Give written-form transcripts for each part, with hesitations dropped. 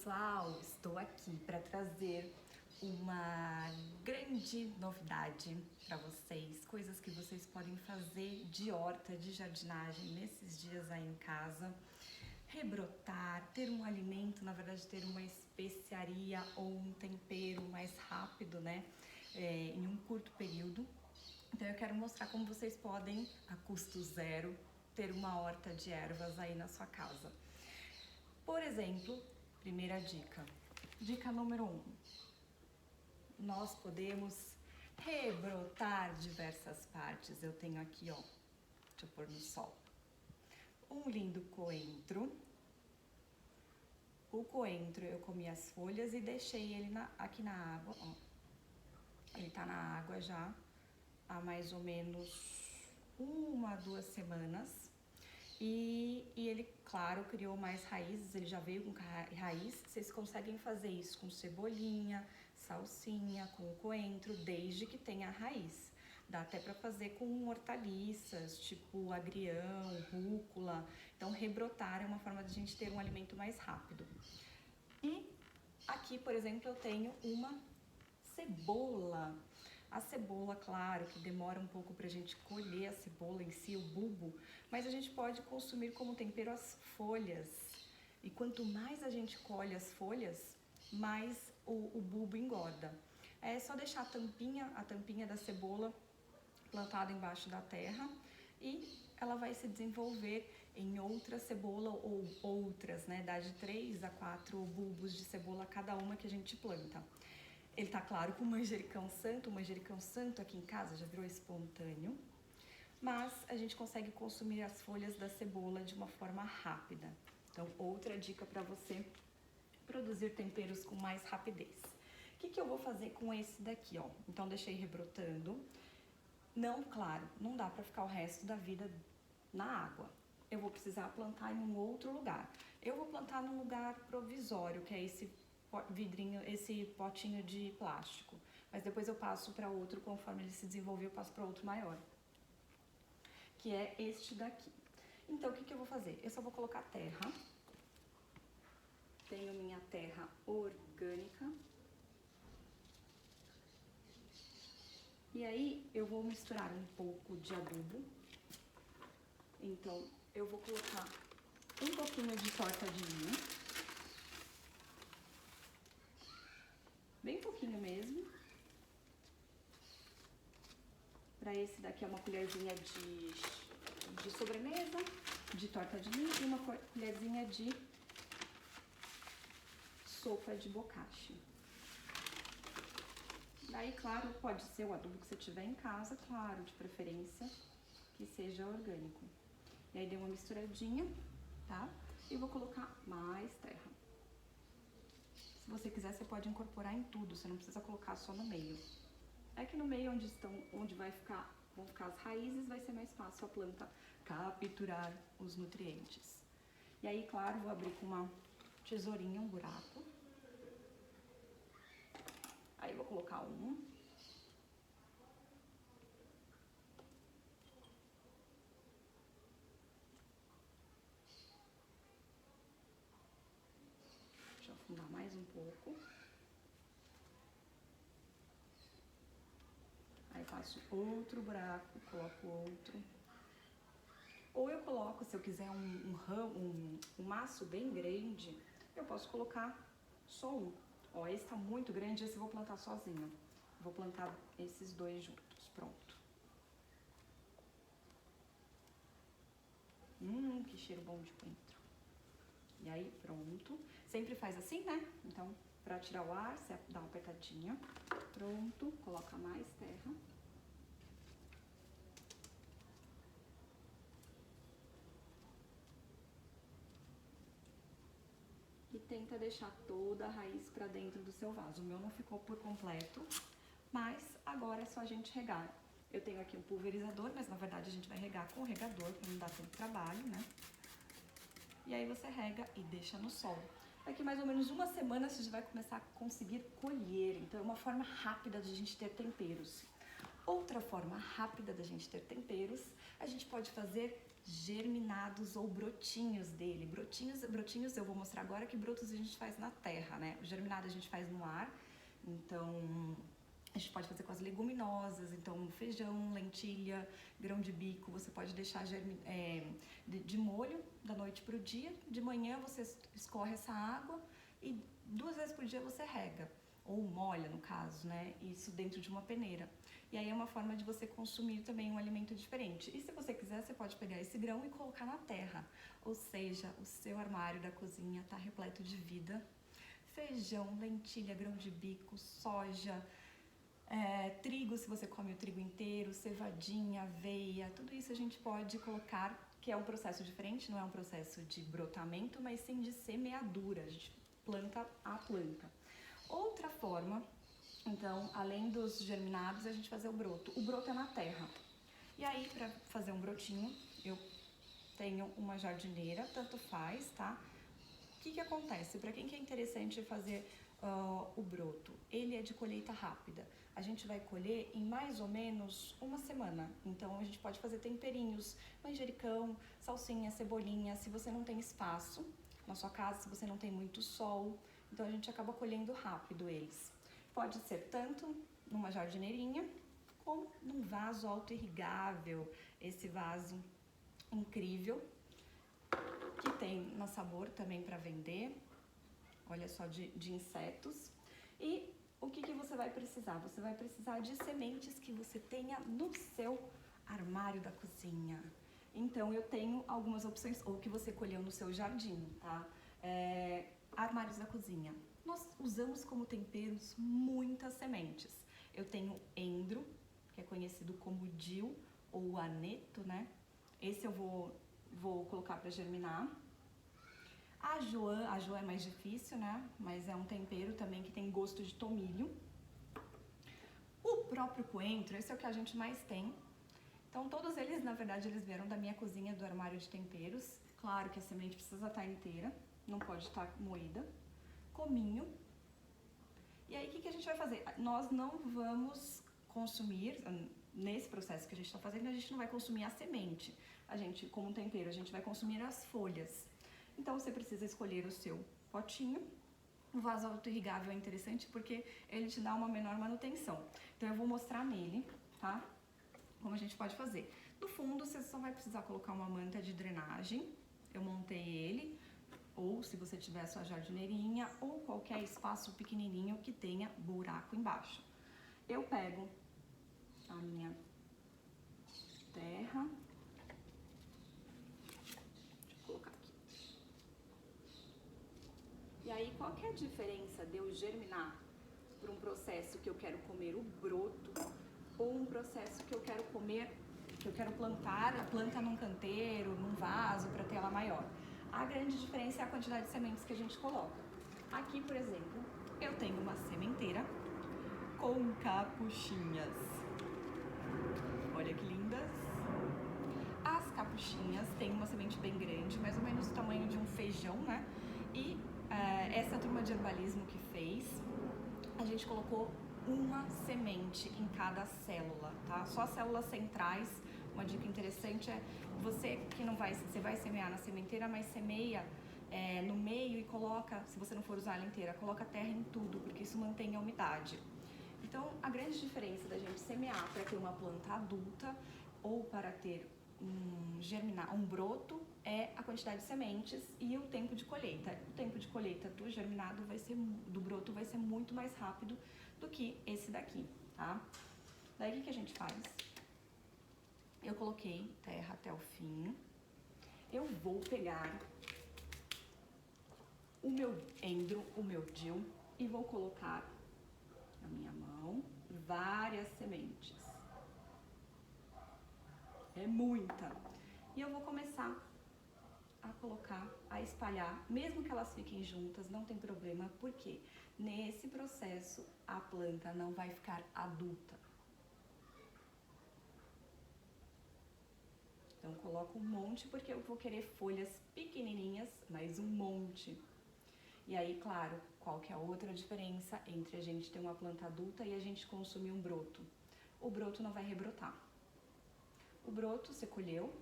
pessoal, estou aqui para trazer uma grande novidade para vocês, coisas que vocês podem fazer de horta, de jardinagem nesses dias aí em casa, rebrotar, ter um alimento, na verdade ter uma especiaria ou um tempero mais rápido, né, em um curto período. Então eu quero mostrar como vocês podem, a custo zero, ter uma horta de ervas aí na sua casa. Por exemplo, primeira dica. Dica número 1. Nós podemos rebrotar diversas partes. Eu tenho aqui, ó, deixa eu pôr no sol, um lindo coentro. O coentro eu comi as folhas e deixei ele aqui na água, ó. Ele tá na água já há mais ou menos 1-2 semanas. E ele, claro, criou mais raízes, ele já veio com raiz. Vocês conseguem fazer isso com cebolinha, salsinha, com coentro, desde que tenha raiz. Dá até para fazer com hortaliças, tipo agrião, rúcula. Então, rebrotar é uma forma de a gente ter um alimento mais rápido. E aqui, por exemplo, eu tenho uma cebola. A cebola, claro, que demora um pouco pra gente colher a cebola em si, o bulbo, mas a gente pode consumir como tempero as folhas. E quanto mais a gente colhe as folhas, mais o bulbo engorda. É só deixar a tampinha da cebola plantada embaixo da terra e ela vai se desenvolver em outra cebola ou outras, né? Dá de 3 a 4 bulbos de cebola cada uma que a gente planta. Ele tá, claro, com manjericão santo. O manjericão santo aqui em casa já virou espontâneo, mas a gente consegue consumir as folhas da cebola de uma forma rápida. Então, outra dica para você produzir temperos com mais rapidez. O que eu vou fazer com esse daqui, ó? Então, deixei rebrotando. Não, claro, não dá para ficar o resto da vida na água. Eu vou precisar plantar em um outro lugar. Eu vou plantar num lugar provisório, que é esse vidrinho, esse potinho de plástico, mas depois eu passo para outro, conforme ele se desenvolver eu passo para outro maior, que é este daqui. Então o que eu vou fazer? Eu só vou colocar terra. Tenho minha terra orgânica. E aí eu vou misturar um pouco de adubo. Então eu vou colocar um pouquinho de torta de linho. Bem pouquinho mesmo. Para esse daqui é uma colherzinha de sobremesa, de torta de linho, e uma colherzinha de sopa de bocashi. Daí, claro, pode ser o adubo que você tiver em casa, claro, de preferência que seja orgânico. E aí dei uma misturadinha, tá? E vou colocar mais terra. Se você quiser, você pode incorporar em tudo, você não precisa colocar só no meio. É que no meio onde vão ficar as raízes, vai ser mais fácil a planta capturar os nutrientes. E aí, claro, vou abrir com uma tesourinha um buraco. Aí vou colocar um. Deixa eu afundar mais um pouco. Aí faço outro buraco, coloco outro. Ou eu coloco, se eu quiser um maço bem grande, eu posso colocar só um. Ó, esse tá muito grande, esse eu vou plantar sozinho. Vou plantar esses dois juntos, pronto. Que cheiro bom de coentro. E aí, pronto. Sempre faz assim, né? Então, pra tirar o ar, você dá uma apertadinha. Pronto, coloca mais terra. E tenta deixar toda a raiz pra dentro do seu vaso. O meu não ficou por completo, mas agora é só a gente regar. Eu tenho aqui um pulverizador, mas na verdade a gente vai regar com o regador, pra não dar tanto trabalho, né? E aí você rega e deixa no sol. Daqui mais ou menos uma semana você já vai começar a conseguir colher. Então é uma forma rápida de a gente ter temperos. Outra forma rápida da gente ter temperos, a gente pode fazer germinados ou brotinhos dele. Brotinhos eu vou mostrar agora que brotos a gente faz na terra, né? O germinado a gente faz no ar, então a gente pode fazer com as leguminosas, então feijão, lentilha, grão de bico, você pode deixar de molho da noite para o dia, de manhã você escorre essa água e 2 vezes por dia você rega, ou molha no caso, né? Isso dentro de uma peneira. E aí é uma forma de você consumir também um alimento diferente. E se você quiser, você pode pegar esse grão e colocar na terra, ou seja, o seu armário da cozinha está repleto de vida. Feijão, lentilha, grão de bico, soja, trigo, se você come o trigo inteiro, cevadinha, aveia, tudo isso a gente pode colocar, que é um processo diferente, não é um processo de brotamento, mas sim de semeadura, a gente planta a planta. Outra forma, então, além dos germinados, a gente fazer o broto. O broto é na terra. E aí, para fazer um brotinho, eu tenho uma jardineira, tanto faz, tá? O que acontece? Para quem que é interessante fazer o broto? Ele é de colheita rápida. A gente vai colher em mais ou menos uma semana. Então, a gente pode fazer temperinhos, manjericão, salsinha, cebolinha. Se você não tem espaço na sua casa, se você não tem muito sol, então a gente acaba colhendo rápido eles. Pode ser tanto numa jardineirinha, como num vaso auto-irrigável, esse vaso incrível, que tem no sabor também para vender, olha só, de insetos. E o que você vai precisar? Você vai precisar de sementes que você tenha no seu armário da cozinha. Então eu tenho algumas opções, ou que você colheu no seu jardim, tá? Armários da cozinha. Nós usamos como temperos muitas sementes. Eu tenho endro, que é conhecido como dill ou aneto, né? Esse eu vou colocar para germinar. A joã é mais difícil, né? Mas é um tempero também que tem gosto de tomilho. O próprio coentro, esse é o que a gente mais tem. Então todos eles, na verdade, eles vieram da minha cozinha, do armário de temperos. Claro que a semente precisa estar inteira, não pode estar moída. Cominho. E aí, o que a gente vai fazer? Nós não vamos consumir, nesse processo que a gente está fazendo, a gente não vai consumir a semente. A gente, como um tempero, a gente vai consumir as folhas. Então, você precisa escolher o seu potinho. O vaso auto-irrigável é interessante porque ele te dá uma menor manutenção. Então, eu vou mostrar nele, tá? Como a gente pode fazer. No fundo, você só vai precisar colocar uma manta de drenagem. Eu montei ele. Ou se você tiver a sua jardineirinha, ou qualquer espaço pequenininho que tenha buraco embaixo. Eu pego a minha terra, deixa eu colocar aqui. E aí, qual que é a diferença de eu germinar para um processo que eu quero comer o broto, ou um processo que eu quero comer, que eu quero plantar a planta num canteiro, num vaso, para ter ela maior? A grande diferença é a quantidade de sementes que a gente coloca. Aqui, por exemplo, eu tenho uma sementeira com capuchinhas. Olha que lindas! As capuchinhas têm uma semente bem grande, mais ou menos o tamanho de um feijão, né? E essa turma de herbalismo que fez, a gente colocou uma semente em cada célula, tá? Só as células centrais. Uma dica interessante é você vai semear na sementeira, mas semeia no meio e coloca, se você não for usar ela inteira, coloca terra em tudo, porque isso mantém a umidade. Então, a grande diferença da gente semear para ter uma planta adulta ou para ter um broto é a quantidade de sementes e o tempo de colheita. O tempo de colheita do germinado do broto vai ser muito mais rápido do que esse daqui, tá? Daí o que a gente faz? Eu coloquei terra até o fim. Eu vou pegar o meu endro, o meu dill, e vou colocar na minha mão várias sementes. É muita. E eu vou começar a colocar, a espalhar, mesmo que elas fiquem juntas, não tem problema, porque nesse processo a planta não vai ficar adulta. Então, coloco um monte, porque eu vou querer folhas pequenininhas, mas um monte. E aí, claro, qual que é a outra diferença entre a gente ter uma planta adulta e a gente consumir um broto? O broto não vai rebrotar. O broto você colheu,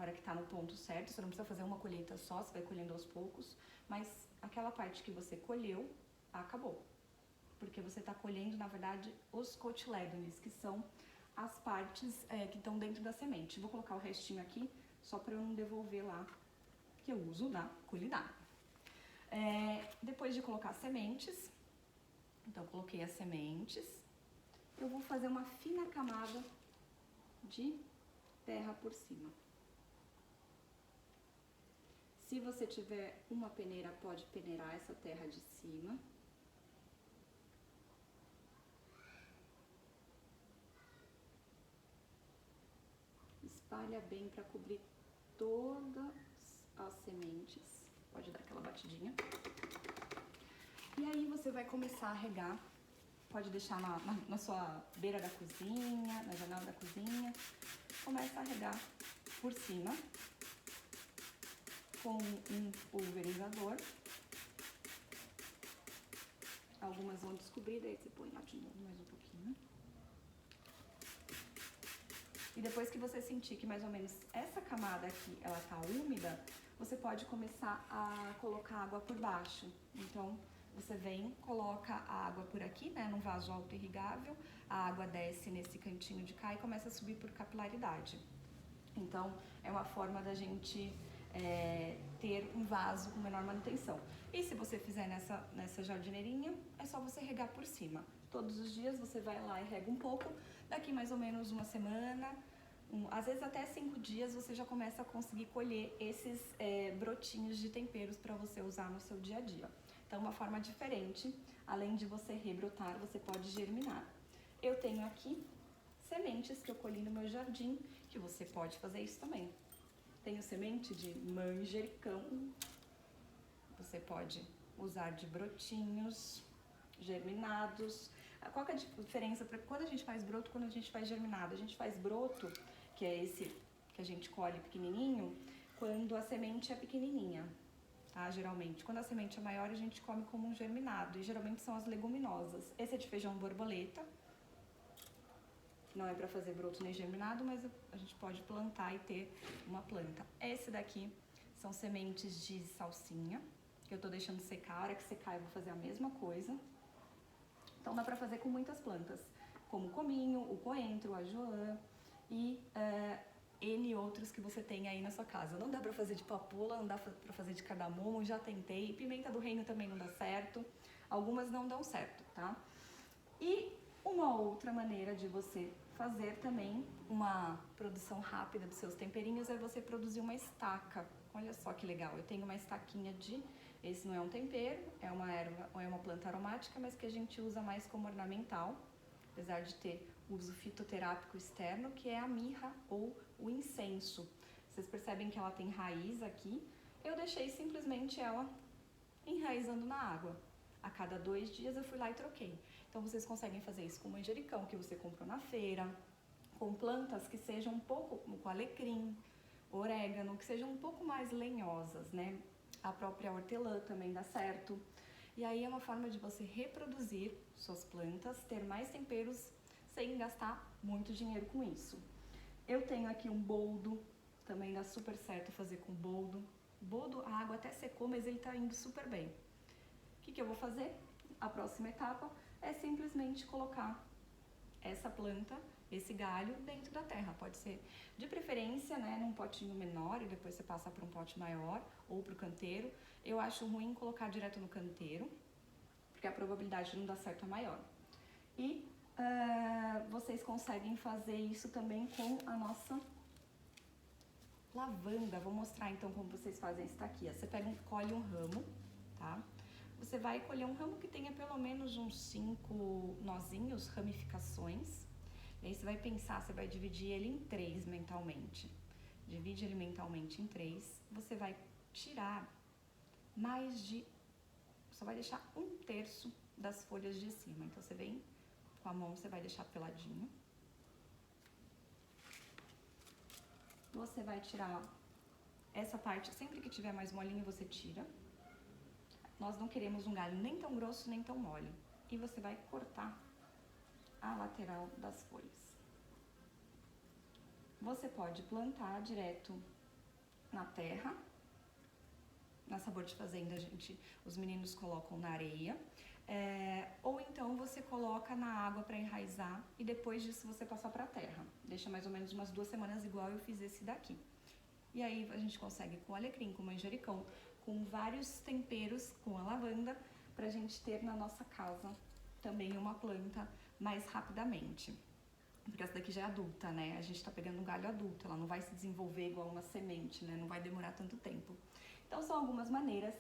hora que tá no ponto certo. Você não precisa fazer uma colheita só, você vai colhendo aos poucos, mas aquela parte que você colheu, acabou. Porque você tá colhendo, na verdade, os cotilédones, que são as partes que estão dentro da semente. Vou colocar o restinho aqui, só para eu não devolver lá, que eu uso na culinária. Depois de colocar as sementes, então coloquei as sementes, eu vou fazer uma fina camada de terra por cima. Se você tiver uma peneira, pode peneirar essa terra de cima. Espalha bem para cobrir todas as sementes. Pode dar aquela batidinha. E aí você vai começar a regar. Pode deixar na sua beira da cozinha, na janela da cozinha. Começa a regar por cima com um pulverizador. Algumas vão descobrir, daí você põe lá de novo mais um pouquinho. E depois que você sentir que mais ou menos essa camada aqui, ela tá úmida, você pode começar a colocar água por baixo. Então, você vem, coloca a água por aqui, né, num vaso auto-irrigável, a água desce nesse cantinho de cá e começa a subir por capilaridade. Então, é uma forma da gente ter um vaso com menor manutenção. E se você fizer nessa jardineirinha, é só você regar por cima. Todos os dias você vai lá e rega um pouco, daqui mais ou menos uma semana, às vezes até 5 dias você já começa a conseguir colher esses brotinhos de temperos para você usar no seu dia a dia. Então, uma forma diferente, além de você rebrotar, você pode germinar. Eu tenho aqui sementes que eu colhi no meu jardim, que você pode fazer isso também. Tenho semente de manjericão, você pode usar de brotinhos germinados. Qual que é a diferença para quando a gente faz broto e quando a gente faz germinado? A gente faz broto, que é esse que a gente colhe pequenininho, quando a semente é pequenininha, tá? Geralmente. Quando a semente é maior, a gente come como um germinado, e geralmente são as leguminosas. Esse é de feijão borboleta, não é para fazer broto nem germinado, mas a gente pode plantar e ter uma planta. Esse daqui são sementes de salsinha, que eu tô deixando secar. A hora que secar eu vou fazer a mesma coisa. Então dá pra fazer com muitas plantas, como o cominho, o coentro, a joã e N outros que você tem aí na sua casa. Não dá pra fazer de papoula, não dá pra fazer de cardamomo, já tentei. Pimenta do reino também não dá certo. Algumas não dão certo, tá? E uma outra maneira de você fazer também uma produção rápida dos seus temperinhos é você produzir uma estaca. Olha só que legal, eu tenho uma estaquinha esse não é um tempero, é uma erva ou é uma planta aromática, mas que a gente usa mais como ornamental, apesar de ter uso fitoterápico externo, que é a mirra ou o incenso. Vocês percebem que ela tem raiz aqui, eu deixei simplesmente ela enraizando na água. A cada 2 dias eu fui lá e troquei. Então vocês conseguem fazer isso com manjericão, que você comprou na feira, com plantas que sejam um pouco, com alecrim, orégano, que sejam um pouco mais lenhosas, né? A própria hortelã também dá certo. E aí é uma forma de você reproduzir suas plantas, ter mais temperos sem gastar muito dinheiro com isso. Eu tenho aqui um boldo, também dá super certo fazer com boldo. Boldo, a água até secou, mas ele tá indo super bem. O que eu vou fazer? A próxima etapa é simplesmente colocar essa planta, esse galho dentro da terra. Pode ser de preferência, né, num potinho menor e depois você passa para um pote maior ou para o canteiro. Eu acho ruim colocar direto no canteiro, porque a probabilidade de não dar certo é maior. E vocês conseguem fazer isso também com a nossa lavanda. Vou mostrar então como vocês fazem isso aqui. Você colhe um ramo, tá? Você vai colher um ramo que tenha pelo menos uns 5 nozinhos, ramificações. E aí você vai pensar, você vai dividir ele em 3 mentalmente. Divide ele mentalmente em 3. Você vai tirar só vai deixar 1/3 das folhas de cima. Então você vem com a mão, você vai deixar peladinho. Você vai tirar essa parte, sempre que tiver mais molinho você tira. Nós não queremos um galho nem tão grosso nem tão mole. E você vai cortar a lateral das folhas. Você pode plantar direto na terra. Na Sabor de Fazenda, os meninos colocam na areia. Ou então você coloca na água para enraizar e depois disso você passa para a terra. Deixa mais ou menos umas 2 semanas igual eu fiz esse daqui. E aí a gente consegue com alecrim, com manjericão, com vários temperos, com a lavanda, pra gente ter na nossa casa também uma planta mais rapidamente. Porque essa daqui já é adulta, né? A gente tá pegando um galho adulto, ela não vai se desenvolver igual uma semente, né? Não vai demorar tanto tempo. Então são algumas maneiras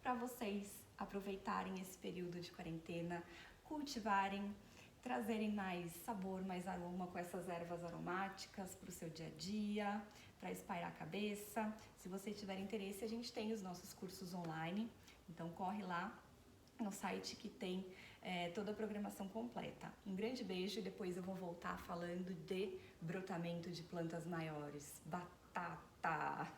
para vocês aproveitarem esse período de quarentena, cultivarem, trazerem mais sabor, mais aroma com essas ervas aromáticas para o seu dia a dia, para espairar a cabeça. Se você tiver interesse, a gente tem os nossos cursos online, então corre lá no site que tem toda a programação completa. Um grande beijo e depois eu vou voltar falando de brotamento de plantas maiores. Batata!